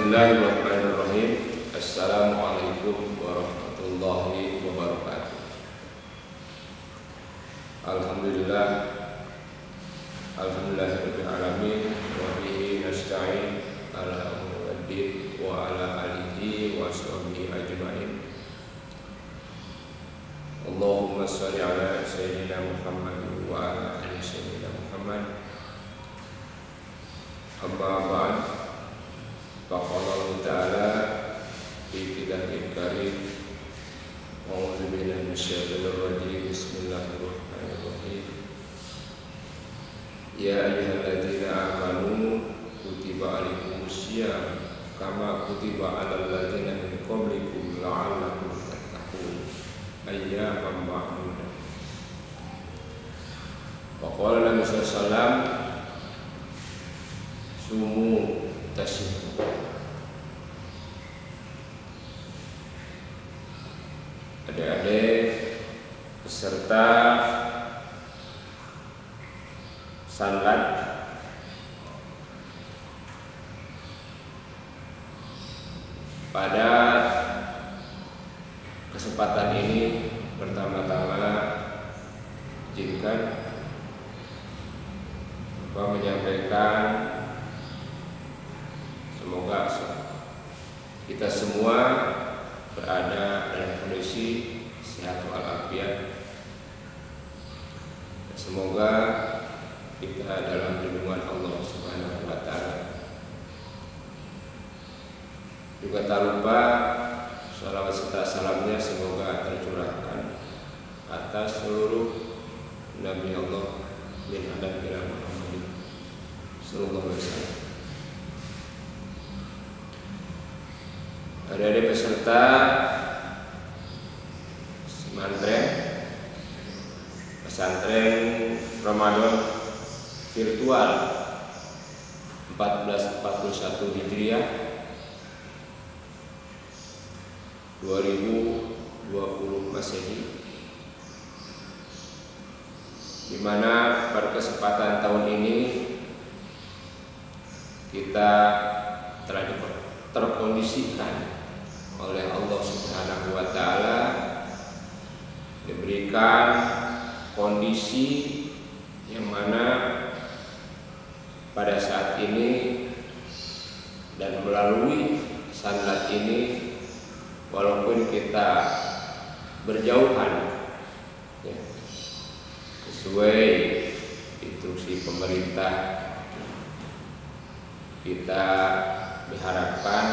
Bismillahirrahmanirrahim. Assalamualaikum warahmatullahi wabarakatuh. Alhamdulillah, alhamdulillahirabbil alamin, wa bihi nasta'in ala umuri waddin wa ala alihi wa sahbihi ajma'in. Allahumma shalli ala sayyidina Muhammad wa ala ali sayyidina Muhammad. Amma ba'd. Qala Allah Ta'ala fi kitabihil karim. A'udzu billahi minasyaitonir rajim. Bismillahirrahmanirrahim. Ya ayyuhalladzina amanu kutiba alaikumusiyam kama kutiba alal ladzina min qablikum la'allakum tattaqun. Ayyaman ma'dudah. Wa qala Nabi sallallahu alaihi wasallam sumu tasyifu. Adik-adik peserta salat pada kesempatan ini pertama-tama izinkan Bapak menyampaikan semoga kita semua berada dalam kondisi sehat walafiat. Semoga kita dalam lindungan Allah Subhanahu wa taala. Juga tak lupa salawat serta salamnya semoga tercurahkan atas seluruh Nabi Allah min Adam ila Muhammad sallallahu alaihi wasallam. Adik-adik peserta pesantren Ramadan virtual 1441 Hijriah 2020 Masehi, di mana pada kesempatan tahun ini kita telah terkondisikan oleh Allah Subhanahu wa taala, diberikan kondisi yang mana pada saat ini dan melalui salat ini, walaupun kita berjauhan ya, sesuai instruksi pemerintah, kita diharapkan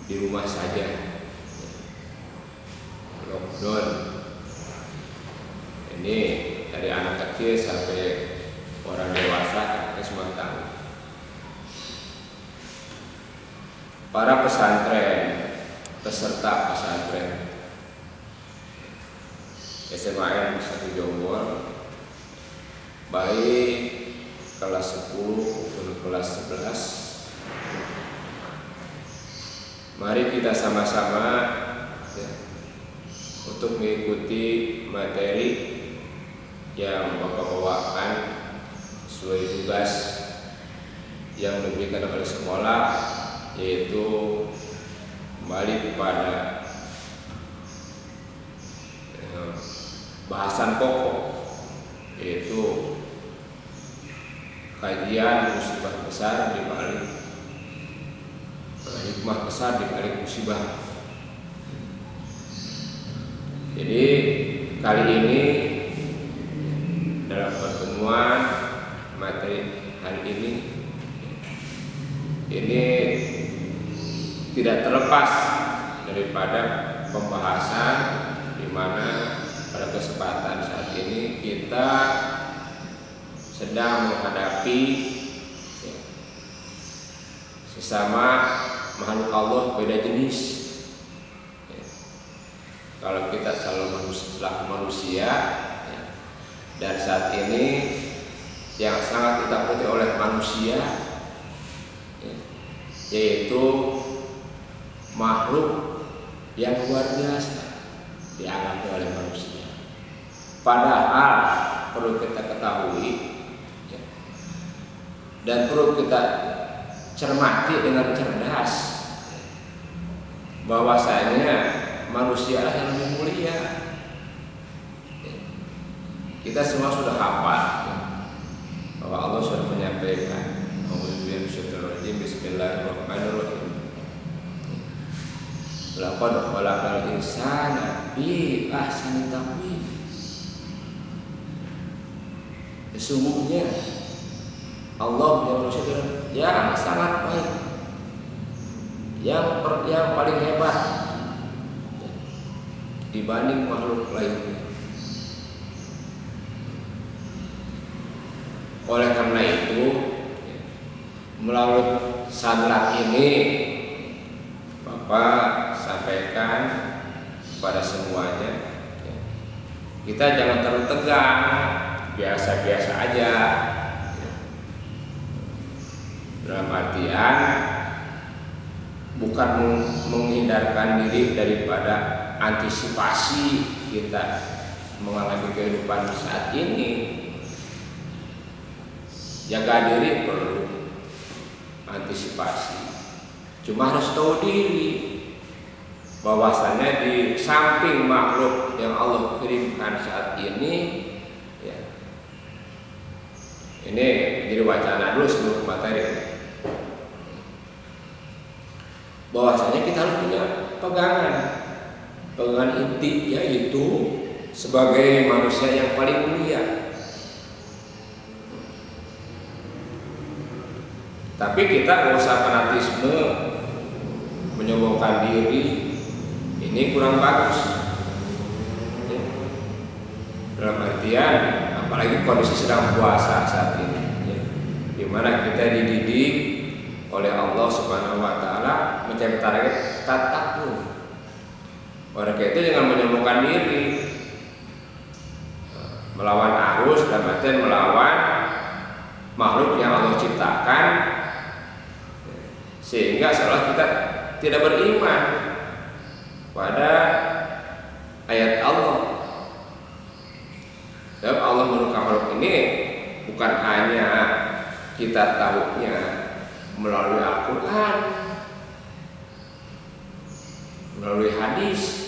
di rumah saja, lockdown. Ini dari anak kecil sampai orang dewasa, kita semua tahu. Para pesantren, peserta pesantren SMAN 1 Jombor, baik kelas 10 maupun kelas 11, mari kita sama-sama ya, untuk mengikuti materi yang Bapak bawakan sesuai tugas yang diberikan oleh sekolah, yaitu kembali kepada bahasan pokok, yaitu kajian musibah besar di balik hikmah besar di balik musibah. Jadi kali ini dalam pertemuan materi hari ini tidak terlepas daripada pembahasan di mana pada kesempatan saat ini kita sedang menghadapi sesama makhluk Allah beda jenis. Kalau kita selalu manusia ya, dan saat ini yang sangat ditakuti oleh manusia ya, yaitu makhluk yang luar biasa dianggap oleh manusia. Padahal perlu kita ketahui ya, dan perlu kita cermati dengan cerdas bahwasanya manusia yang lebih mulia. Kita semua sudah hafal bahwa Allah sudah menyampaikan, Bismillahirrahmanirrahim. Laqad khalaqal insana fi ahsani taqwim. Sesungguhnya Allah yang sangat baik, yang paling hebat dibanding makhluk lainnya. Oleh karena itu, melalui sadrak ini Bapak sampaikan kepada semuanya, kita jangan terlalu tegang, biasa-biasa aja. Dalam artian bukan menghindarkan diri daripada antisipasi kita mengalami kehidupan saat ini. Jaga diri perlu antisipasi. Cuma harus tahu diri bahwasanya di samping makhluk yang Allah kirimkan saat ini, ya, ini jadi wacana dulu sebelum materi. Bahwasanya kita harus punya pegangan inti, yaitu sebagai manusia yang paling mulia. Tapi kita nggak usah fanatisme, menyombongkan diri, ini kurang bagus. Ya. Dalam artian, apalagi kondisi sedang puasa saat ini, ya, di mana kita dididik oleh Allah Subhanahu Wa Taala mencapai target tatakun. Oleh karena itu jangan menyombongkan diri, melawan arus dan artian melawan makhluk yang Allah ciptakan. Sehingga seolah kita tidak beriman pada ayat Allah. Dan Allah menurunkan makhluk ini bukan hanya kita tahunya melalui Al-Quran, melalui hadis,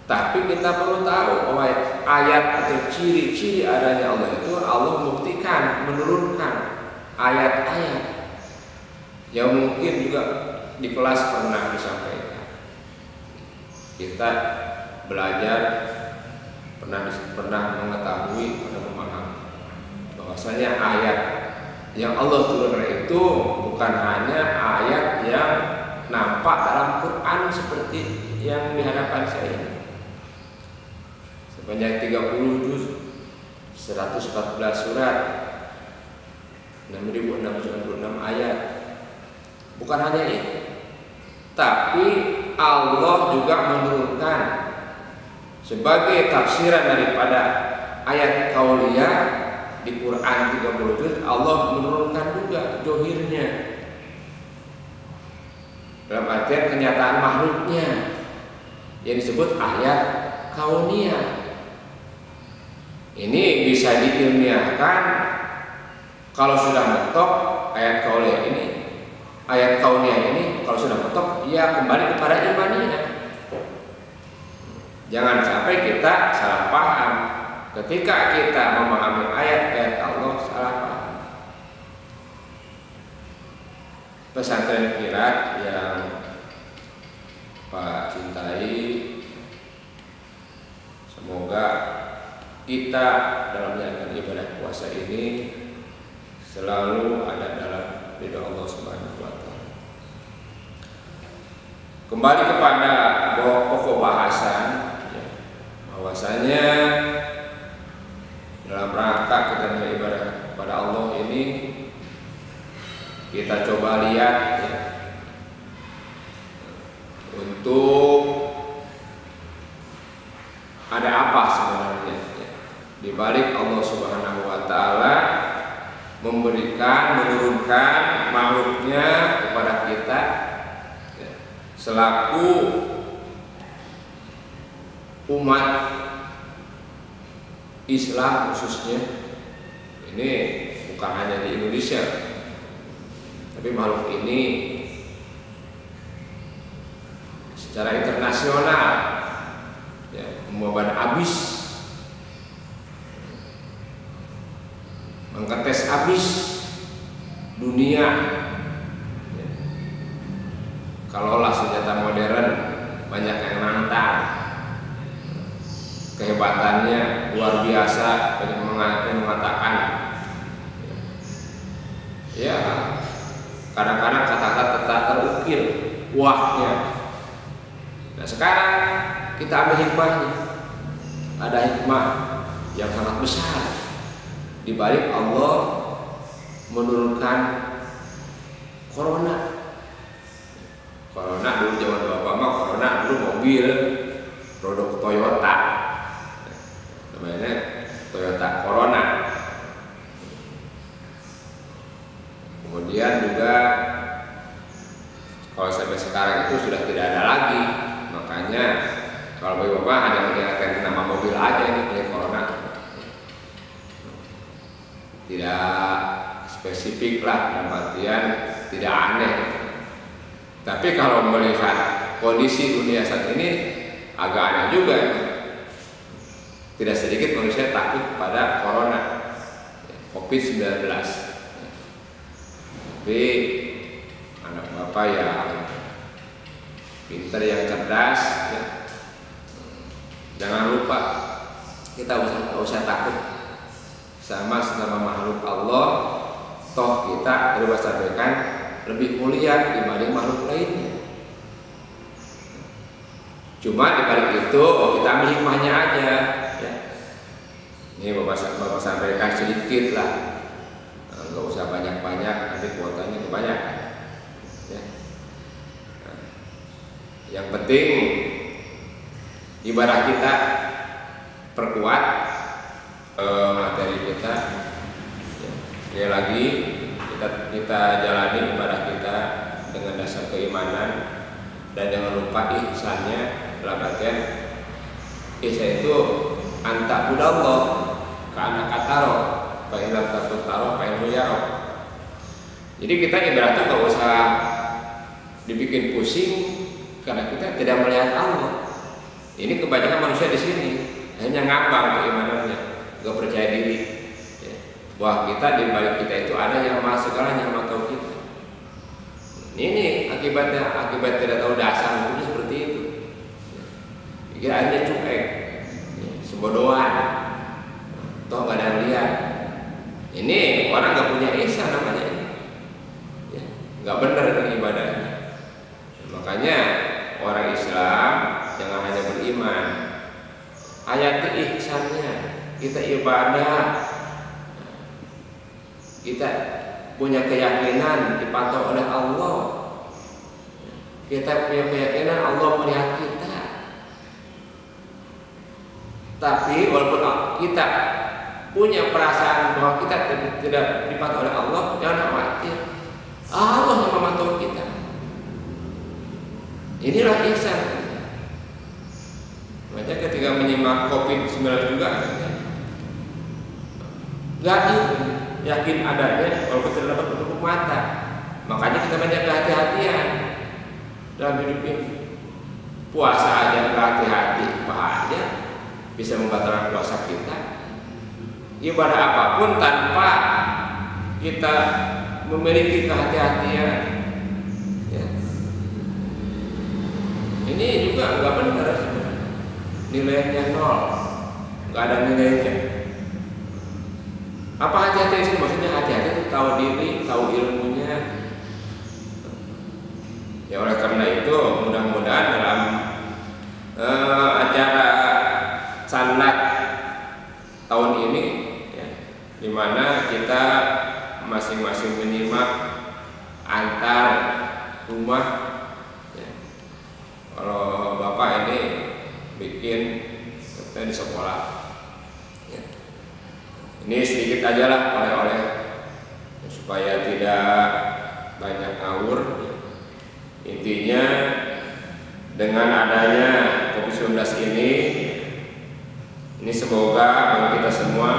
tapi kita perlu tahu bahwa ayat atau ciri-ciri adanya Allah itu Allah membuktikan, menurunkan ayat-ayat yang mungkin juga di kelas pernah disampaikan. Kita belajar pernah mengetahui, pernah memahami bahwasanya ayat yang Allah turunkan itu bukan hanya ayat yang nampak dalam Quran seperti yang di hadapan saya. Sebanyak 30 juz, 114 surat, 6.696 ayat. Bukan hanya itu, tapi Allah juga menurunkan sebagai tafsiran daripada ayat qauliyah di Quran 30 juz. Allah menurunkan juga johirnya, dalam artian kenyataan makhluknya, yang disebut ayat kauniyah. Ini bisa diilmiahkan kalau sudah mentok ayat qauliyah ini. Ayat kauniyah ini kalau sudah mentok, ya kembali kepada imaniyah. Jangan sampai kita salah paham ketika kita memahami ayat-ayat Allah, salah paham. Pesantren Kilat yang Pak cintai, semoga kita dalam menjalankan ibadah puasa ini selalu ada dalam ridha Allah Subhanahu wa Ta'ala. Kembali kepada pokok bahasan, ya, bahwasanya dalam rangka kita beribadah kepada Allah ini, kita coba lihat, ya, untuk ada apa sebenarnya, ya, di balik Allah Subhanahu wa Ta'ala menurunkan makhluknya kepada kita, ya, selaku umat Islam khususnya. Ini bukan hanya di Indonesia, Tapi makhluk ini secara internasional ya, membawa habis, mengketes habis dunia. Ya. Kalaulah senjata modern banyak yang nantang, kehebatannya luar biasa, banyak yang mengatakan. Ya, kadang-kadang kata-kata tak terukir wahnya. Nah sekarang kita ambil hikmahnya. Ada hikmah yang sangat besar di balik Allah menurunkan corona. Corona dulu zaman bapak mah corona dulu mobil produk Toyota, namanya Toyota Corona. Kemudian juga kalau sampai sekarang itu sudah tidak ada lagi. Makanya kalau bapak hanya mengingatkan nama mobil aja ini punya Corona, tidak spesifik lah, dalam artian tidak aneh. Tapi kalau melihat kondisi dunia saat ini agak aneh juga. Tidak sedikit manusia takut pada Corona, COVID-19. Tapi anak bapak yang pintar, yang cerdas, ya, jangan lupa kita usah takut sama sesama makhluk Allah. Toh kita sampaikan lebih mulia dibanding makhluk lainnya. Cuma dibalik itu kita ambil hikmahnya aja. Ya. Ini bapak sampaikan sedikit lah. Nggak usah banyak-banyak, nanti kuotanya kebanyakan. Ya. Nah, yang penting ibadah kita perkuat materi kita. Ya. Sekali lagi kita jalani ibadah kita dengan dasar keimanan dan jangan lupa ihsannya. Dalam artian ihsan itu anta budallah ka anak kataro Pa'ilam takut taruh, pa'ilu yaro. Jadi kita ibaratnya gak usah dibikin pusing karena kita tidak melihat Allah. Ini kebanyakan manusia di sini hanya ngambang keimanannya, gak percaya diri. Ya. Bahwa kita di balik kita itu ada yang maha segalanya, yang tahu kita. Ini akibatnya, akibat tidak tahu dasar itu seperti itu. Ya. Akhirnya cuek, ya. Sebodohan, toh gak ada yang lihat. Ini orang nggak punya ihsan namanya, ya, nggak benar dengan ibadahnya. Makanya orang Islam jangan hanya beriman, hayati ihsannya. Kita ibadah, kita punya keyakinan dipantau oleh Allah. Kita punya keyakinan Allah melihat kita. Tapi walaupun kita punya perasaan bahwa kita tidak dipantau oleh Allah, jangan khawatir. Allah yang memantau kita. Inilah ihsan. Makanya ketika menyimak COVID-19 juga, nggak yakin adanya kalau kita dapat tutup mata. Makanya kita banyak kehati-hatian dalam hidup ini. Puasa aja berhati-hati, bahaya bisa membatalkan puasa kita. Ibadah apapun tanpa kita memiliki kehati-hatian, ya. Ini juga nggak benar sebenarnya. Nilainya 0, nggak ada nilainya. Apa hati-hati sih? Maksudnya hati-hati itu tahu diri, tahu ilmunya. Ya oleh karena itu mudah-mudahan dalam acara sanlat tahun ini, di mana kita masing-masing menyimak antar rumah. Ya. Kalau bapak ini bikin kita di sekolah, ya. Ini sedikit aja lah oleh-oleh supaya tidak banyak ngawur. Ya. Intinya dengan adanya COVID-19 ini semoga bagi kita semua,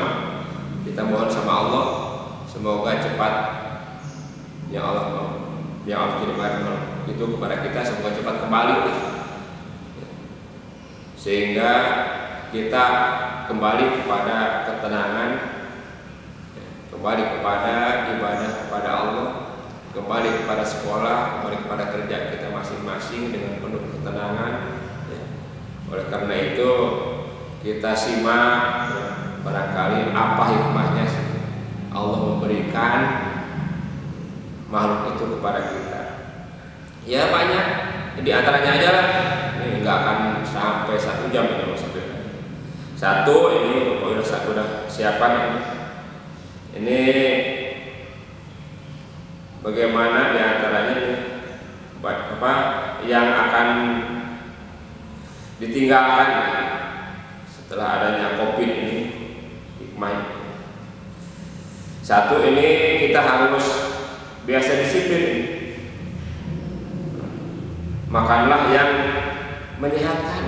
kita mohon sama Allah semoga cepat ya Allah yang Allah kirimkan itu kepada kita semoga cepat kembali, sehingga kita kembali kepada ketenangan, kembali kepada ibadah kepada Allah, kembali kepada sekolah, kembali kepada kerja kita masing-masing dengan penuh ketenangan. Oleh karena itu kita simak barangkali apa hikmahnya Allah memberikan makhluk itu kepada kita. Ya banyak, di antaranya aja lah. Ini nggak akan sampai 1 jam ini maksudnya. Satu ini udah siapkan ini bagaimana di antaranya apa yang akan ditinggalkan setelah adanya COVID ini, hikmah. Satu ini kita harus biasa disiplin. Makanlah yang menyehatkan.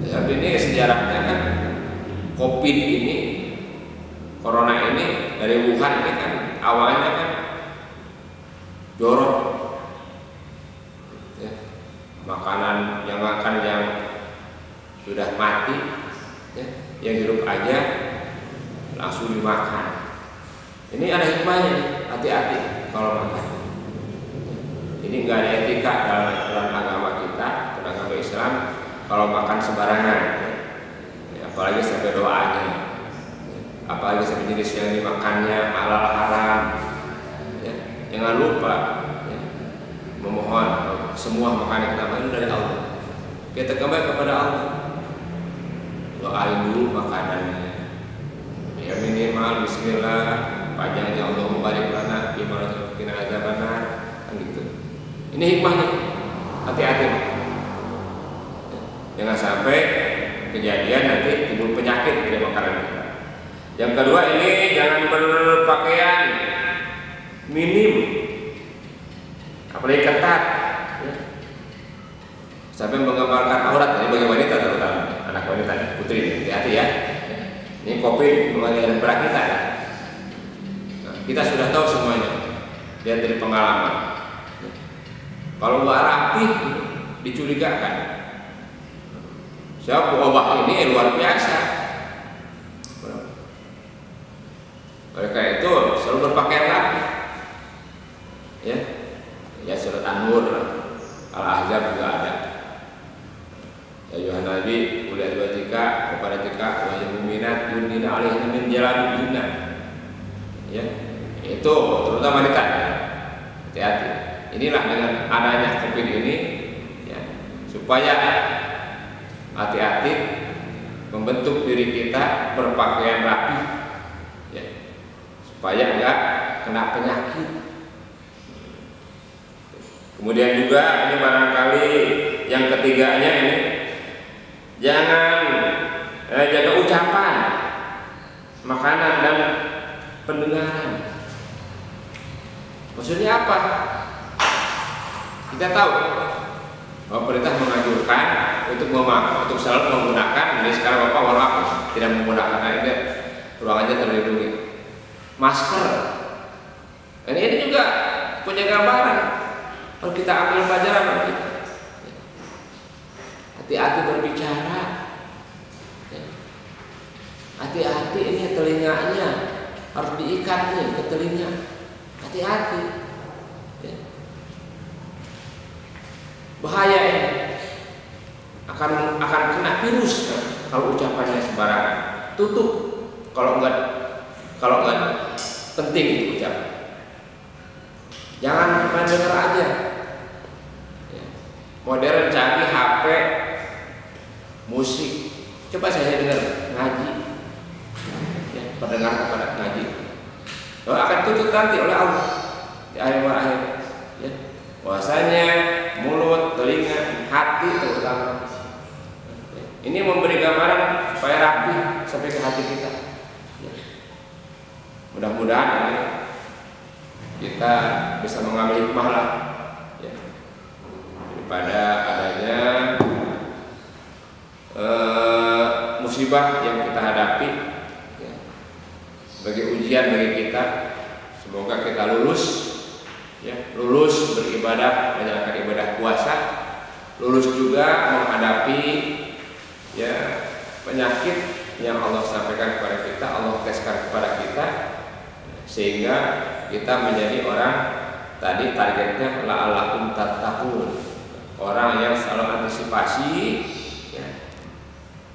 Jadi ini sejarahnya kan COVID ini, Corona ini dari Wuhan ini kan awalnya kan jorok. Ya, makanan yang makan yang sudah mati, ya, yang hidup aja langsung dimakan. Ini ada hikmahnya, hati-hati kalau makan. Ini enggak ada etika dalam agama kita, dalam agama Islam. Kalau makan sembarangan, ya, apalagi sampai doanya, ya, apalagi sampai jenis yang dimakannya halal haram, ya, jangan lupa, ya, memohon semua makanan kita makan dari Allah. Kita kembali kepada Allah, doain dulu makanannya, ya minimal Bismillah, panjangnya Allah mubarik lana, gimana kita azabannar, kan gitu. Ini hikmahnya, hati-hati. Jangan sampai kejadian nanti timbul penyakit dari makanan kita. Yang kedua ini jangan berpakaian minim, apalagi ketat, ya. Sampai menggambarkan aurat. Ini bagi wanita terutama, anak wanita, putri, hati-hati ya. Ini COVID memang berat kita. Ya. Nah, kita sudah tahu semuanya, lihat dari pengalaman. Kalau nggak rapi, dicurigakan. Siapa obat ini luar biasa. Mereka itu selalu berpakaian rapi. Ya, ya surat An-Nur, Al-Ahzab juga ada. Ya Yuhan Nabi, kuliah batika kepada tika wajib minat yudina alaihi min jalabina. Ya, itu terutama wanita. Hati-hati. Inilah dengan adanya COVID ini, ya, supaya hati-hati membentuk diri kita berpakaian rapi, ya, supaya enggak kena penyakit. Kemudian juga ini barangkali yang ketiganya ini jangan jaga ucapan, makanan dan pendengaran. Maksudnya apa? Kita tahu bahwa pemerintah menganjurkan untuk selalu menggunakan, ini sekarang Bapak mohon maaf tidak menggunakan ini ruangannya terlindungi, masker. Ini juga punya gambaran, kalau kita ambil pelajaran, hati-hati berbicara, hati-hati ini telinganya harus diikat nih ke telinga, hati-hati. Bahaya ini akan kena virus kalau ucapannya sembarangan. Tutup kalau enggak penting itu ucapan. Jangan cuma dengar aja. Ya. Modern canggih HP, musik. Coba saya dengar ngaji. Ya, pendengar kepada ngaji. Bahwa akan tutup nanti oleh Allah di akhir-akhir. Ya. Bahwasanya mulut, telinga, hati terutama. Ini memberi gambaran supaya rapi sampai ke hati kita. Ya. Mudah-mudahan ini kita bisa mengambil hikmah lah, ya, daripada adanya musibah yang kita hadapi, ya, sebagai ujian bagi kita. Semoga kita lulus, ya, lulus beribadah, menjalankan ibadah puasa, lulus juga menghadapi ya penyakit yang Allah sampaikan kepada kita, Allah teskan kepada kita, sehingga kita menjadi orang tadi targetnya la'allakum tattaqun, orang yang selalu antisipasi ya,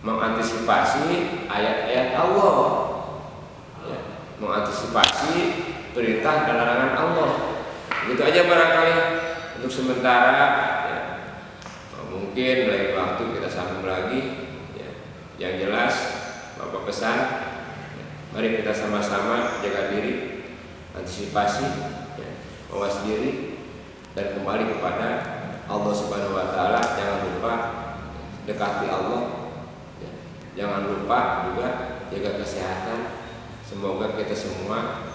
mengantisipasi ayat-ayat Allah ya, mengantisipasi perintah dan larangan Allah. Begitu aja barangkali untuk sementara ya. Mungkin lain waktu kita sambung lagi ya. Yang jelas Bapak pesan ya, mari kita sama-sama jaga diri, antisipasi ya, mawas diri dan kembali kepada Allah Subhanahu wa taala. Jangan lupa dekati Allah ya. Jangan lupa juga jaga kesehatan. Semoga kita semua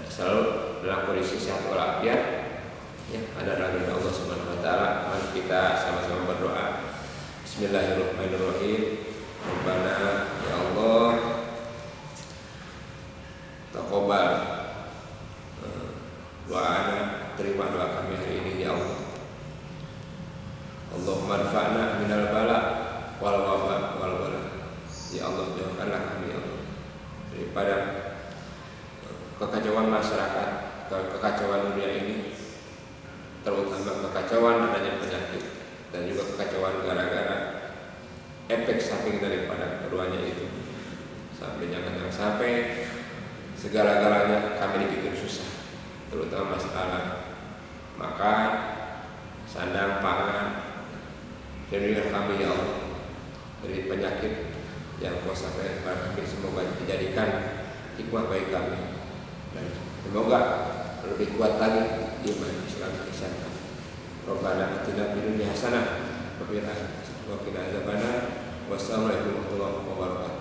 selalu dalam kondisi sehat walafiat ya, ada ridha Allah Subhanahu wa taala. Mari kita sama-sama berdoa. Bismillahirrahmanirrahim. Rabbana ya Allah taqabbal doa, terima doa kami hari ini ya Allah. Allahumma rfa'na minal bala wal waba wal bala. Ya Allah, jauhkanlah kami ya Allah daripada kekacauan masyarakat, kekacauan dunia ini, terutama kekacauan adanya penyakit dan juga kekacauan gara-gara efek samping daripada keduanya itu. Jangan sampai segala-galanya kami dibikin susah, terutama masalah makan, sandang, pangan, dan juga kami ya Allah dari penyakit yang Kau sampaikan kepada kami. Semoga dijadikan hikmah bagi kami dan semoga lebih kuat lagi iman Islam Islam. Rabbana atina fid dunya hasanah wa fil akhirati hasanah wa qina adzabannar. Wassalamualaikum warahmatullahi wabarakatuh.